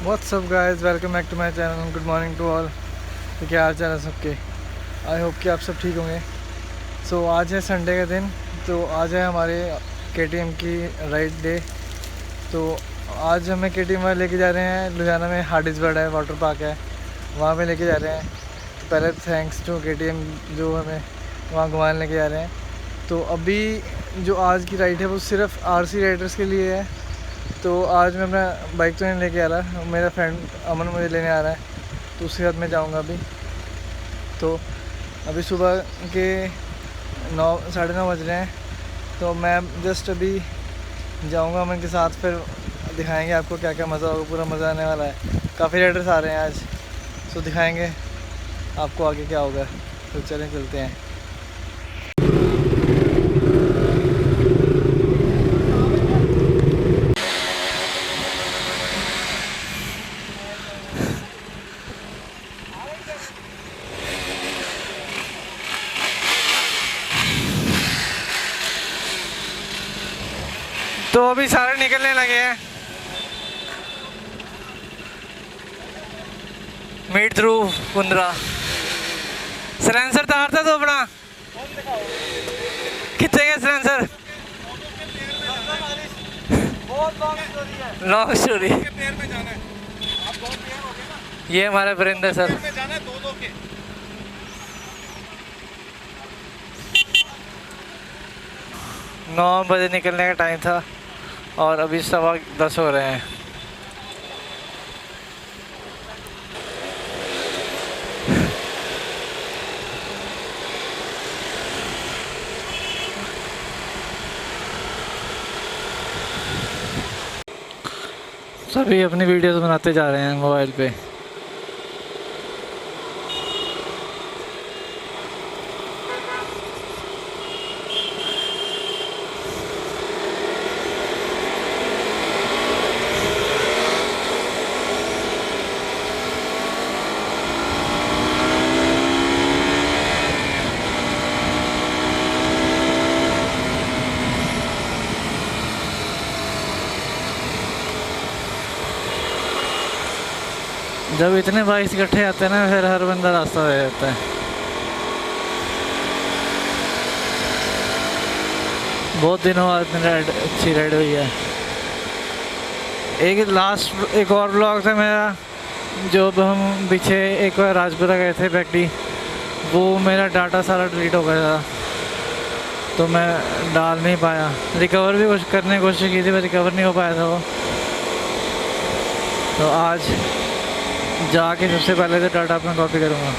WhatsApp guys, welcome back to my channel. Good morning to all. तो क्या हाल चाल है सबके? आई होप कि आप सब ठीक होंगे। सो आज है संडे का दिन, तो आज है हमारे KTM की राइड डे। तो आज हमें KTM वाले लेके जा रहे हैं लुधियाना में। हार्डिसबर्ग है, वाटर पार्क है, वहाँ पे लेके जा रहे हैं। तो पहले थैंक्स टू KTM जो हमें वहाँ घुमाने लेके जा रहे हैं। तो अभी जो आज की राइड है वो सिर्फ RC राइडर्स के लिए है। तो आज मैं अपना बाइक तो नहीं लेके आ रहा, मेरा फ्रेंड अमन मुझे लेने आ रहा है, तो उसके साथ मैं जाऊंगा अभी। तो अभी सुबह के 9-9:30 बज रहे हैं। तो मैं जस्ट अभी जाऊंगा अमन के साथ, फिर दिखाएंगे आपको क्या क्या मज़ा होगा। पूरा मज़ा आने वाला है, काफ़ी राइडर्स आ रहे हैं आज, तो दिखाएंगे आपको आगे क्या होगा। तो चलें चलते हैं। तो अभी सारे निकलने लगे हैं। मीट थ्रू कुंद्रा सलेंसर तार था तो अपना कितने गए सलेंसर? Long story. ये हमारे वरिंदर सर। 9 बजे निकलने का टाइम था और अभी 10:15 हो रहे हैं। सभी अपनी वीडियोस बनाते जा रहे हैं मोबाइल पे। जब इतने बाइक्स इकट्ठे आते हैं ना, फिर हर बंदा रास्ता दे देता है। बहुत दिनों बाद राइड अच्छी राइड हुई है। एक और ब्लॉग था मेरा, जो हम पीछे एक बार राजपुरा गए थे बैकडी, वो मेरा डाटा सारा डिलीट हो गया था, तो मैं डाल नहीं पाया। रिकवर भी कुछ करने की कोशिश की थी, पर रिकवर नहीं हो पाया था वो। तो आज जाके सबसे पहले तो डाटा अपना कॉपी करूँगा।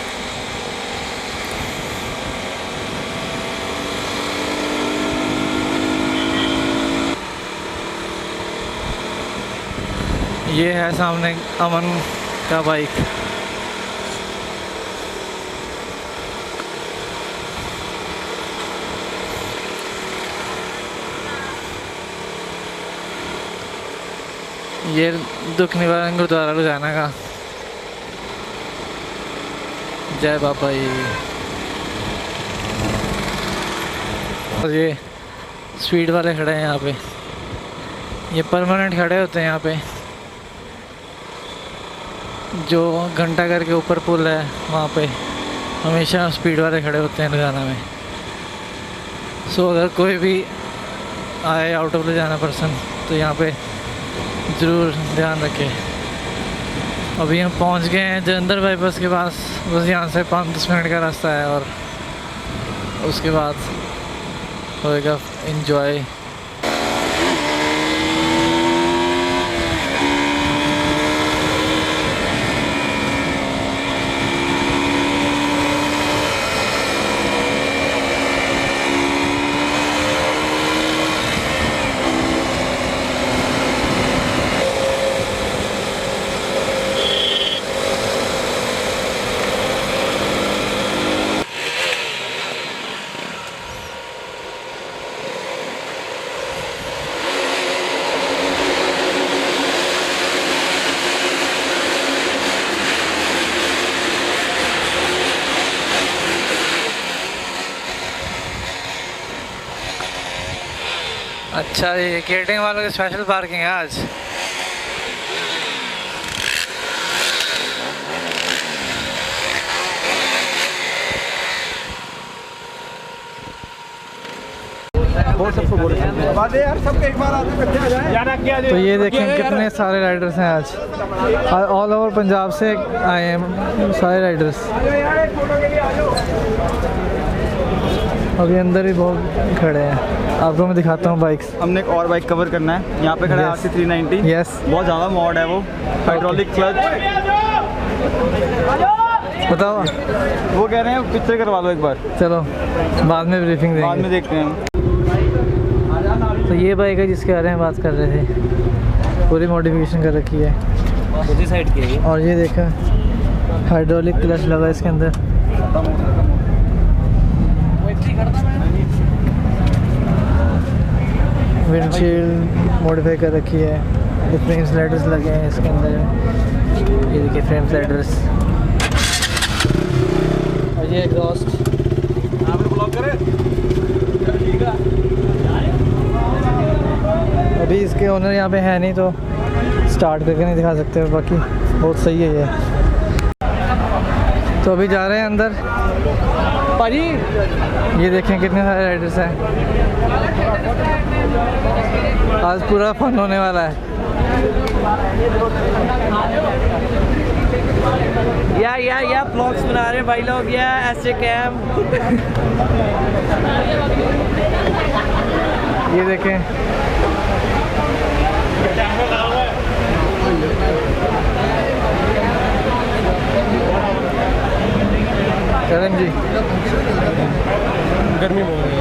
ये है सामने अमन का बाइक। ये दुख निवारण गुरुद्वारा लुधियाना का। जय बाबा जी। और ये स्पीड वाले खड़े हैं यहाँ पे, ये परमानेंट खड़े होते हैं यहाँ पे। जो घंटा घर के ऊपर पुल है वहाँ पे हमेशा स्पीड वाले खड़े होते हैं लुधियाना में। सो अगर कोई भी आए आउट ऑफ लुधियाना पर्सन, तो यहाँ पे ज़रूर ध्यान रखें। अभी हम पहुँच गए हैं जलंधर बाईपास के पास। बस यहाँ से 5-10 मिनट का रास्ता है और उसके बाद होएगा एंजॉय। अच्छा, ये केटिंग वालों की स्पेशल पार्किंग है आज। तो ये देखें कितने सारे राइडर्स हैं आज, ऑल ओवर पंजाब से आए हैं सारे राइडर्स। अभी अंदर भी बहुत खड़े हैं, आपको मैं दिखाता हूँ बाइक्स। हमने एक और बाइक कवर करना है, यहाँ पे खड़ा है RC 390। यस, बहुत ज़्यादा मॉड है वो, हाइड्रोलिक क्लच। बताओ, वो कह रहे हैं पिक्चर करवा लो एक बार। चलो बाद में ब्रीफिंग देंगे, बाद में देखते हैं। तो ये बाइक है जिसके बारे में बात कर रहे थे, पूरी मॉडिफिकेशन कर रखी है, दूसरी साइड की है। और ये देखा हाइड्रोलिक क्लच लगा है इसके अंदर। विंडशील्ड मॉडिफाई कर रखी है, फ्रेम स्लाइडर्स लगे हैं इसके अंदर, ये देखिए फ्रेम स्लाइडर्स, और ये एग्जॉस्ट। अभी इसके ओनर यहाँ पे है नहीं तो स्टार्ट करके नहीं दिखा सकते, बाकी बहुत सही है ये। तो अभी जा रहे हैं अंदर भाजी, ये देखें कितने सारे राइडर्स हैं, आज पूरा फन होने वाला है। या ब्लॉग्स बना रहे हैं भाई लोग, या ऐसे कैम। ये देखें करण जी, गर्मी बहुत है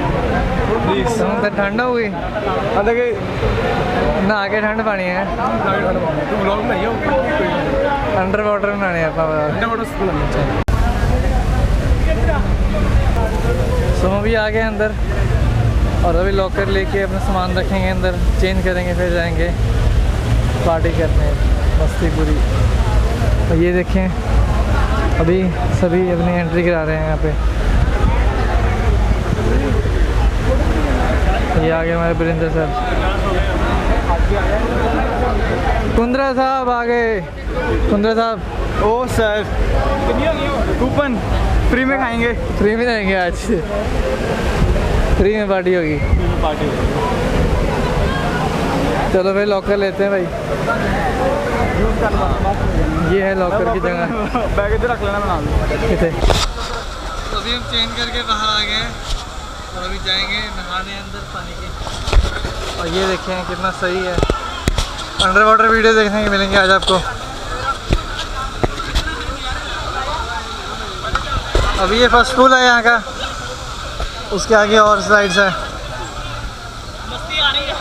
प्लीज, तो ठंड हो गई ना, आके ठंड पानी है, अंडर वाटर बनाने हैं। सो हम भी आ गए अंदर, और अभी लॉकर लेके अपना सामान रखेंगे अंदर, चेंज करेंगे, फिर जाएंगे पार्टी करने, मस्ती पूरी। और ये देखें अभी सभी अपनी एंट्री करा रहे हैं यहाँ पे। ये आ गए हमारे बरिंदर सर, कुंद्रा साहब आ गए। कुंद्रा साहब, ओ सर, कूपन फ्री में खाएंगे, फ्री में जाएंगे आज, फ्री में पार्टी होगी। चलो भाई लॉकर लेते हैं भाई, ये है लॉकर की जगह, बैग इधर रख लेना, बना लो कितने। तो अभी हम चेंज करके बाहर आ गए हैं, और अभी जाएंगे नहाने अंदर पानी के। और ये देखें कितना सही है, अंडर वाटर वीडियो देखने के मिलेंगे आज आपको। अभी ये फर्स्ट पूल है यहाँ का, उसके आगे और स्लाइड्स है। मस्ती आ रही है।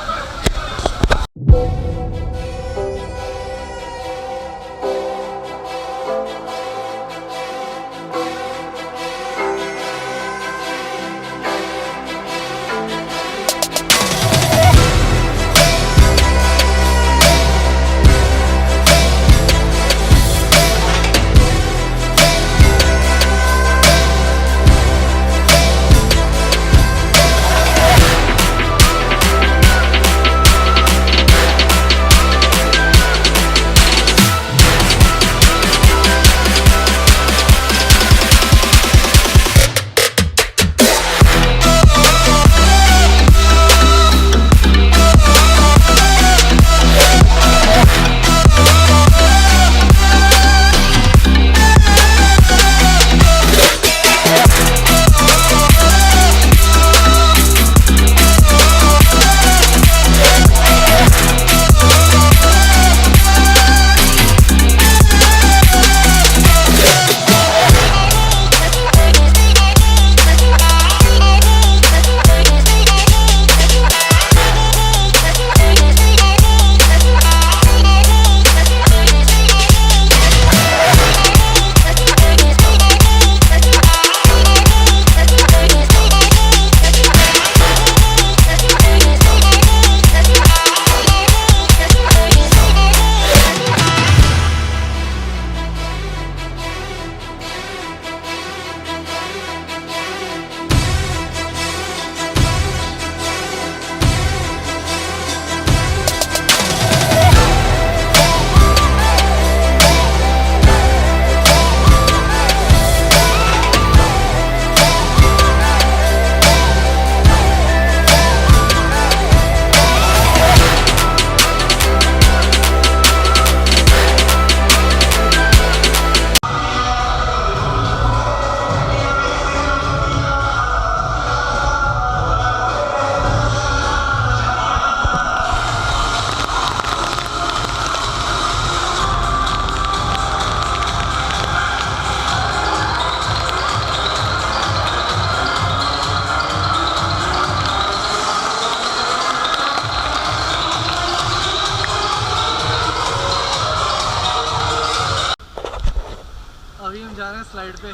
स्लाइड पे,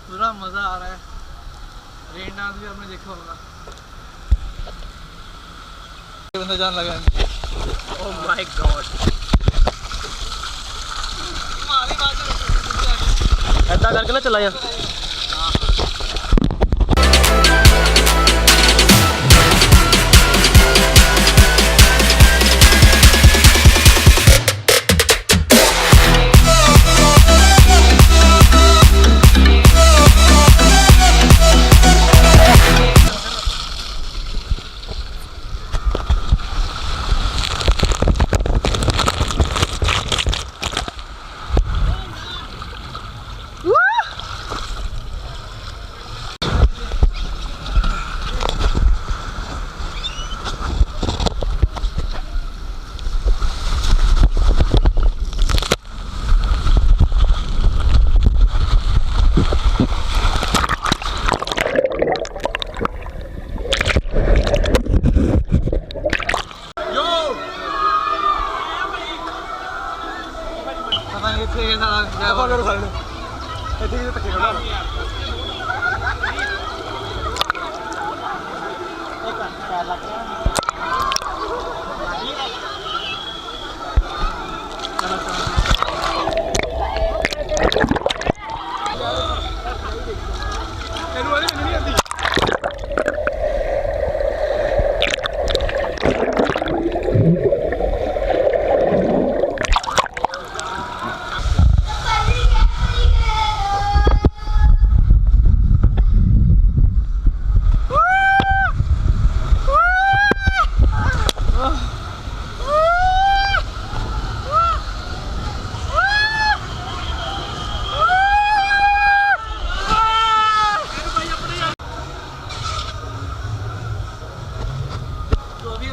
पूरा मज़ा आ रहा है। रेन डांस भी आपने देखा होगा। बंदा जान लगा। ओह माय गॉड, ऐसा करके ना चलाया।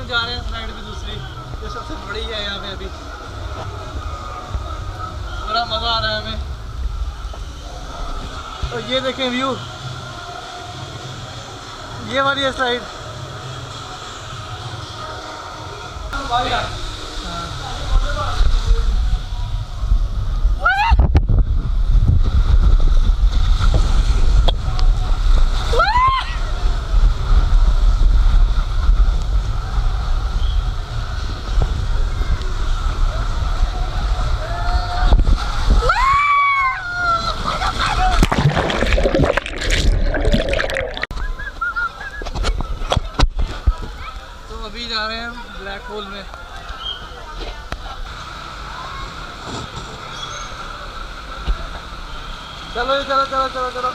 जा रहे हैं स्लाइड पे दूसरी, जो सबसे बड़ी है यहाँ पे। अभी बड़ा मज़ा आ रहा है हमें। और ये देखें व्यू, ये वाली है स्लाइड। अभी जा रहे हैं हम ब्लैक होल में। चलो चलो चलो चलो चलो।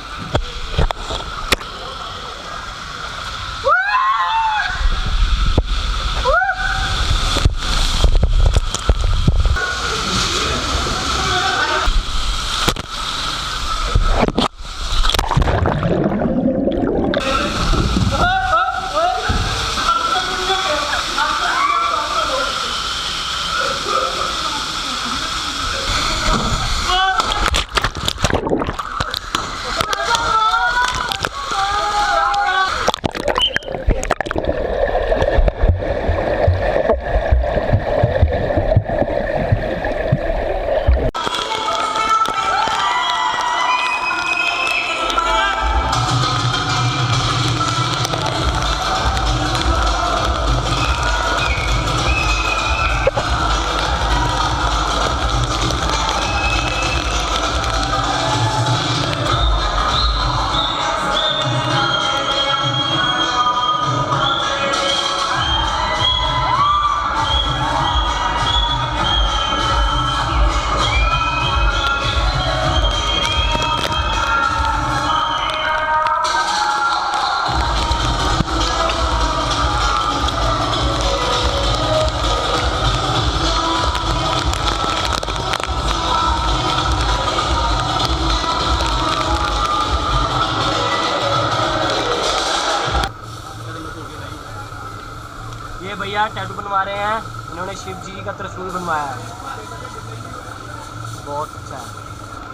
ये भैया टैटू बनवा रहे हैं, इन्होंने शिव जी का त्रिशूल बनवाया है। बहुत अच्छा है,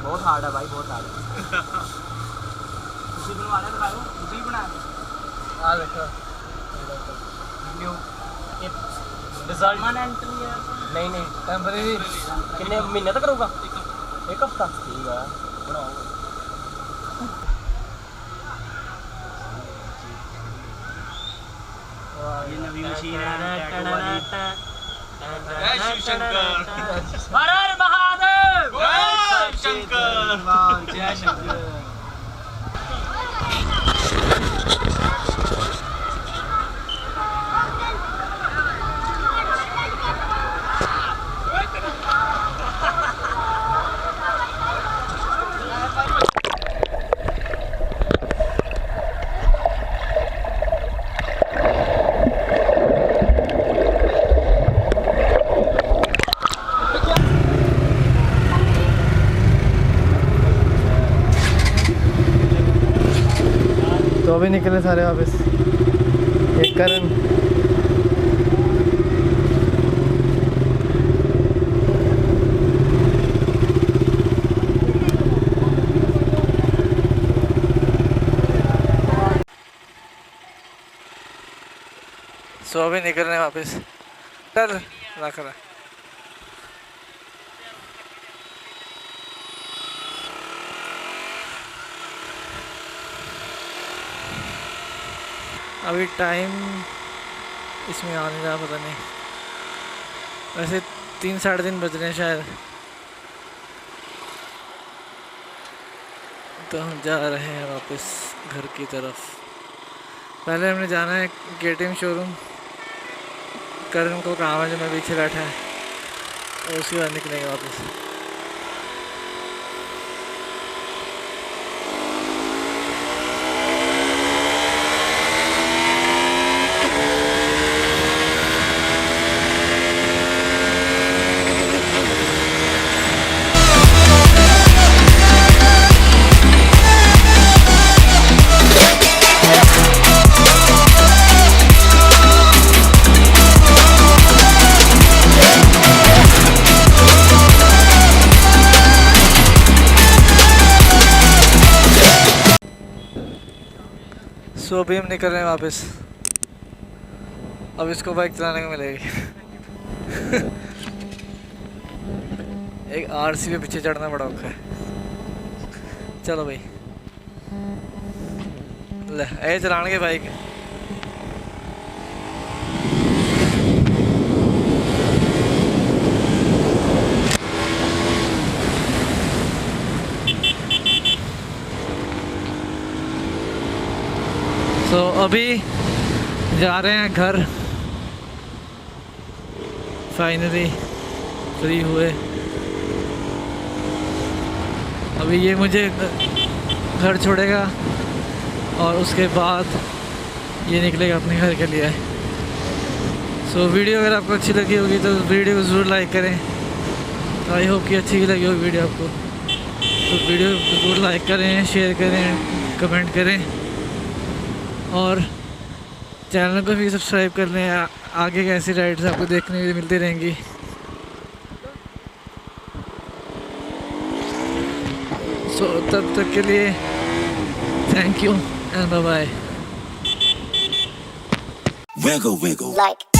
बहुत हार्ड है भाई, बहुत हार्ड है। उसी बनवा रहे हैं, उसी बनाया। हाँ देखो रिजल्ट नहीं नहीं टेम्परेरी कितने महीने तक रहूँगा? एक हफ्ता ठीक है। ये नवी मशीन है टैटू वाली। जय शिव शंकर। हर हर महादेव। जय शंकर। जय शंकर। तो अभी निकले सारे वापस। एक करण, सो अभी निकल रहे हैं वापस। चल रख रहा। अभी टाइम इसमें आने का पता नहीं, वैसे 3 साढ़े 3 बज रहे हैं शायद। तो हम जा रहे हैं वापस घर की तरफ। पहले हमने जाना है KTM शोरूम। करण को काम है जो मैं पीछे बैठा है, और उसके बाद निकलेंगे वापस। सो अभी हम निकल रहे हैं वापस। अब इसको बाइक चलाने को मिलेगी। एक RC पे पीछे चढ़ना बड़ा औखा है। चलो भाई, ले ए चलाने के बाइक। तो अभी जा रहे हैं घर। फाइनली फ्री हुए। अभी ये मुझे घर छोड़ेगा और उसके बाद ये निकलेगा अपने घर के लिए। सो वीडियो अगर आपको अच्छी लगी होगी तो वीडियो को ज़रूर लाइक करें। तो आई होप कि अच्छी लगी होगी वीडियो आपको। तो वीडियो को ज़रूर लाइक करें, शेयर करें, कमेंट करें, और चैनल को भी सब्सक्राइब कर लें। आगे की ऐसी राइड्स आपको देखने को मिलती रहेंगी। सो तब तक के लिए thank you and bye bye. Wiggle, wiggle. Like.